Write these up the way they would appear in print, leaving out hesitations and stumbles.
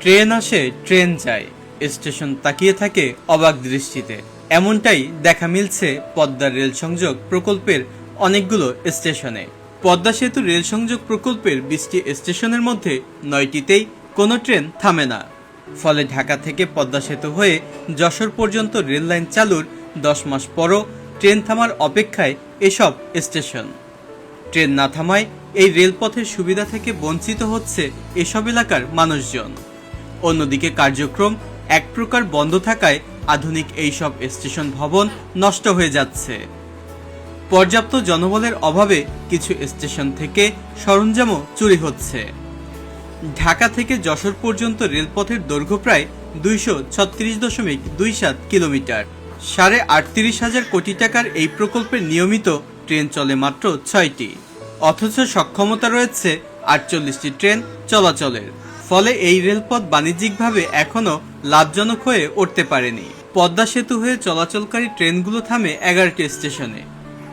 Train আসে train যায়, station তাকিয়ে থাকে অবাক দৃষ্টিতে। এমনটাই দেখা মিলছে পদ্মা রেল সংযোগ প্রকল্পের অনেকগুলো স্টেশনে। পদ্মা সেতু রেল সংযোগ প্রকল্পের 20টি স্টেশনের মধ্যে 9টিতেই কোনো ট্রেন থামে না। ফলে ঢাকা থেকে পদ্মা সেতু হয়ে যশোর পর্যন্ত রেল লাইন চালুর 10 মাস পরও ট্রেন থামার অপেক্ষায় এসব স্টেশন। ট্রেন না থামায় এই রেলপথের সুবিধা থেকে বঞ্চিত হচ্ছে এসব এলাকার মানুষজন। অন্যদিকে কার্যক্রম এক প্রকার বন্ধ থাকায় আধুনিক এইসব স্টেশন ভবন নষ্ট হয়ে যাচ্ছে। পর্যাপ্ত জনবলের অভাবে কিছু স্টেশন থেকে সরঞ্জামও চুরি হচ্ছে। ঢাকা থেকে যশোর পর্যন্ত রেলপথের দৈর্ঘ্য প্রায় 236.27 কিলোমিটার। 38,500 কোটি টাকার এই প্রকল্পের নিয়মিত ট্রেন চলে মাত্র 6টি, অথচ সক্ষমতা রয়েছে 48টি ট্রেন চলাচলের। ফলে এই রেলপথ বাণিজ্যিকভাবে এখনও লাভজনক হয়ে উঠতে পারেনি। পদ্মা সেতু হয়ে চলাচলকারী ট্রেনগুলো থামে 11টি স্টেশনে।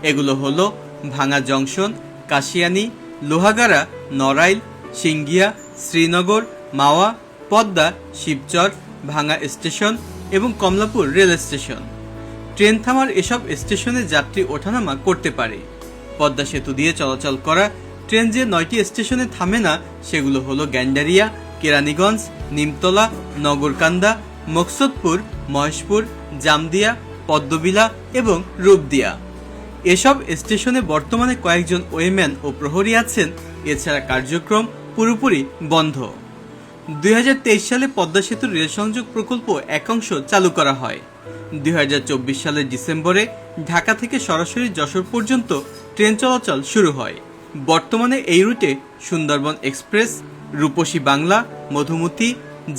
এগুলো হলো ভাঙা জংশন, কাশিয়ানী, লোহাগাড়া, নড়াইল, সিংঘিয়া, শ্রীনগর, মাওয়া, পদ্মা, শিবচর, ভাঙা স্টেশন এবং কমলাপুর রেল স্টেশন। ট্রেন থামার এসব স্টেশনে যাত্রী ওঠানামা করতে পারে। পদ্মা সেতু দিয়ে চলাচল করা ট্রেন যে 9টি স্টেশনে থামে না সেগুলো হলো গ্যান্ডারিয়া, কেরানীগঞ্জ, নিমতলা, নগরকান্দা, মকসুদপুর, মহেশপুর, জামদিয়া, পদ্মবিলা এবং রূপদিয়া। এসব স্টেশনে বর্তমানে কয়েকজন ওয়েম্যান ও প্রহরী আছেন। এছাড়া কার্যক্রম পুরোপুরি বন্ধ। 2023 সালে পদ্মা সেতু রেল সংযোগ প্রকল্প একাংশ চালু করা হয়। 2024 সালের ডিসেম্বরে ঢাকা থেকে সরাসরি যশোর পর্যন্ত ট্রেন চলাচল শুরু হয়। বর্তমানে এই রুটে সুন্দরবন এক্সপ্রেস, রূপসী বাংলা, মধুমতি,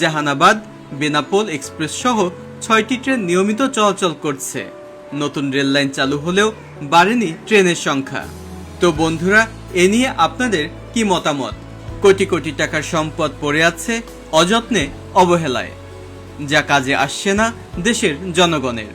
জাহানাবাদ, বেনাপোল এক্সপ্রেস সহ 6টি ট্রেন নিয়মিত চলাচল করছে। নতুন রেল লাইন চালু হলেও বাড়েনি ট্রেনের সংখ্যা। তো বন্ধুরা, এ নিয়ে আপনাদের কি মতামত? কোটি কোটি টাকার সম্পদ পড়ে আছে অযত্নে, অবহেলায়, যা কাজে আসছে না দেশের জনগণের।